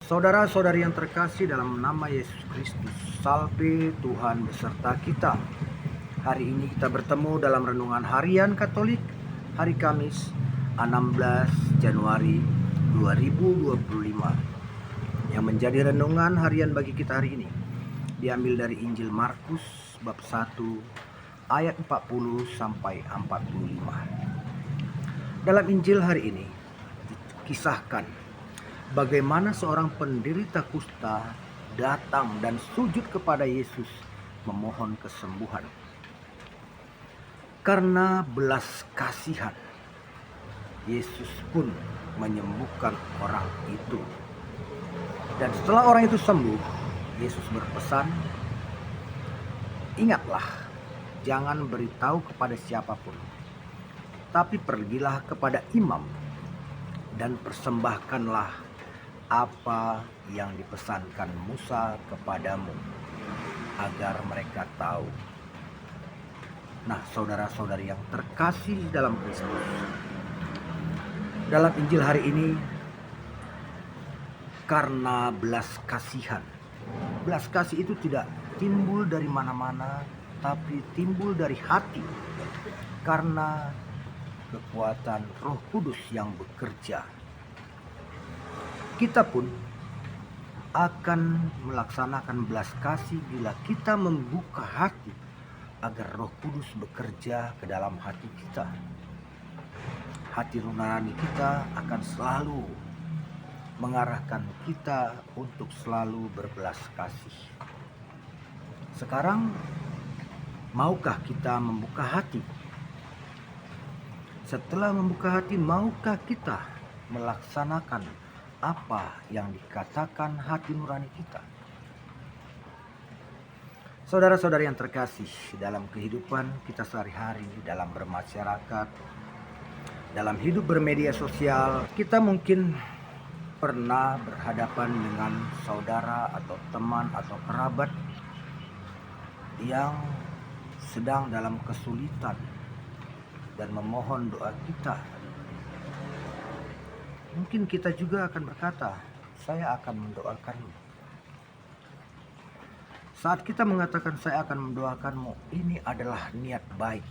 Saudara-saudari yang terkasih dalam nama Yesus Kristus, salve Tuhan beserta kita. Hari ini kita bertemu dalam renungan harian Katolik, hari Kamis 16 Januari 2025. Yang menjadi renungan harian bagi kita hari ini diambil dari Injil Markus bab 1 ayat 40 sampai 45. Dalam Injil hari ini dikisahkan bagaimana seorang penderita kusta datang dan sujud kepada Yesus memohon kesembuhan. Karena belas kasihan, Yesus pun menyembuhkan orang itu. Dan setelah orang itu sembuh, Yesus berpesan, "Ingatlah, jangan beritahu kepada siapapun, tapi pergilah kepada imam dan persembahkanlah apa yang dipesankan Musa kepadamu, agar mereka tahu." Nah, saudara-saudari yang terkasih dalam Kristus, dalam Injil hari ini, karena belas kasihan. Belas kasih itu tidak timbul dari mana-mana, tapi timbul dari hati, karena kekuatan Roh Kudus yang bekerja. Kita pun akan melaksanakan belas kasih bila kita membuka hati agar Roh Kudus bekerja ke dalam hati kita. Hati nurani kita akan selalu mengarahkan kita untuk selalu berbelas kasih. Sekarang, maukah kita membuka hati? Setelah membuka hati, maukah kita melaksanakan apa yang dikatakan hati nurani kita? Saudara-saudari yang terkasih, dalam kehidupan kita sehari-hari, dalam bermasyarakat, dalam hidup bermedia sosial, kita mungkin pernah berhadapan dengan saudara atau teman atau kerabat yang sedang dalam kesulitan dan memohon doa kita. Mungkin kita juga akan berkata, "Saya akan mendoakanmu." Saat kita mengatakan "saya akan mendoakanmu", ini adalah niat baik,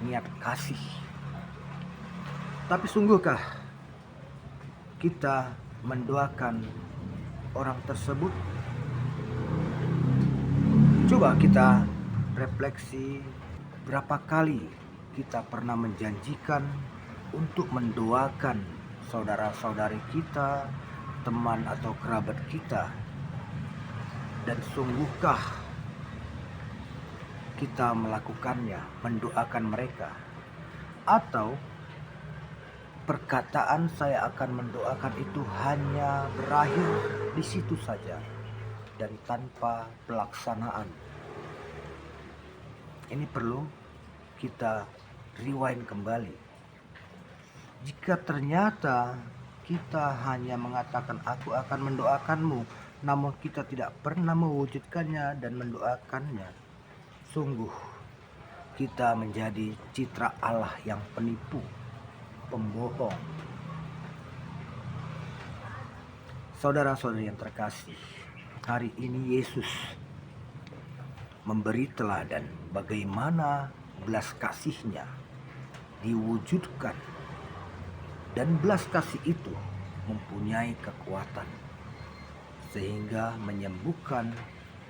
niat kasih. Tapi sungguhkah kita mendoakan orang tersebut? Coba kita refleksi, berapa kali kita pernah menjanjikan untuk mendoakan saudara-saudari kita, teman atau kerabat kita, dan sungguhkah kita melakukannya, mendoakan mereka? Atau perkataan "saya akan mendoakan" itu hanya berakhir di situ saja dan tanpa pelaksanaan? Ini perlu kita rewind kembali. Jika ternyata kita hanya mengatakan "aku akan mendoakanmu", namun kita tidak pernah mewujudkannya dan mendoakannya, sungguh kita menjadi citra Allah yang penipu, pembohong. Saudara-saudari yang terkasih, hari ini Yesus memberi teladan bagaimana belas kasih-Nya diwujudkan, dan belas kasih itu mempunyai kekuatan sehingga menyembuhkan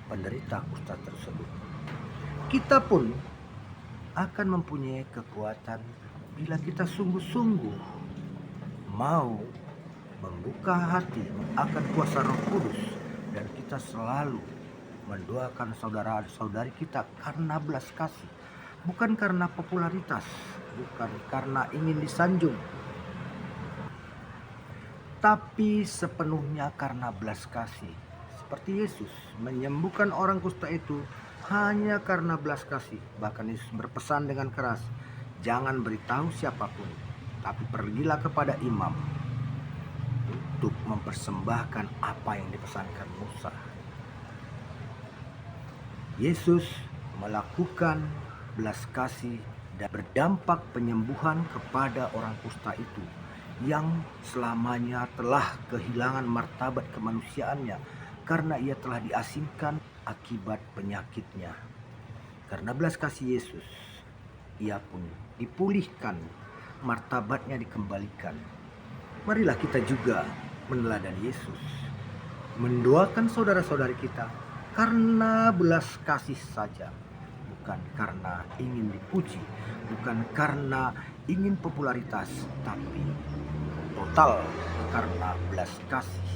penderita kusta tersebut. Kita pun akan mempunyai kekuatan bila kita sungguh-sungguh mau membuka hati akan kuasa Roh Kudus, dan kita selalu mendoakan saudara-saudari kita karena belas kasih, bukan karena popularitas, bukan karena ingin disanjung, tapi sepenuhnya karena belas kasih. Seperti Yesus menyembuhkan orang kusta itu hanya karena belas kasih. Bahkan Yesus berpesan dengan keras, "Jangan beritahu siapapun, tapi pergilah kepada imam untuk mempersembahkan apa yang dipesankan Musa." Yesus melakukan belas kasih dan berdampak penyembuhan kepada orang kusta itu yang selamanya telah kehilangan martabat kemanusiaannya karena ia telah diasingkan akibat penyakitnya. Karena belas kasih Yesus, ia pun dipulihkan, martabatnya dikembalikan. Marilah kita juga meneladani Yesus, mendoakan saudara-saudari kita karena belas kasih saja, bukan karena ingin dipuji, bukan karena ingin popularitas, tapi total karena belas kasih.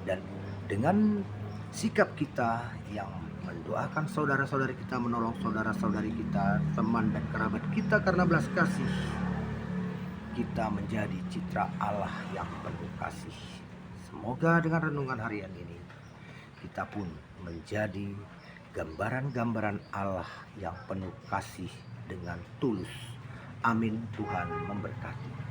Dan dengan sikap kita yang mendoakan saudara-saudari kita, menolong saudara-saudari kita, teman dan kerabat kita karena belas kasih, kita menjadi citra Allah yang penuh kasih. Semoga dengan renungan harian ini kita pun menjadi gambaran-gambaran Allah yang penuh kasih dengan tulus. Amin. Tuhan memberkati.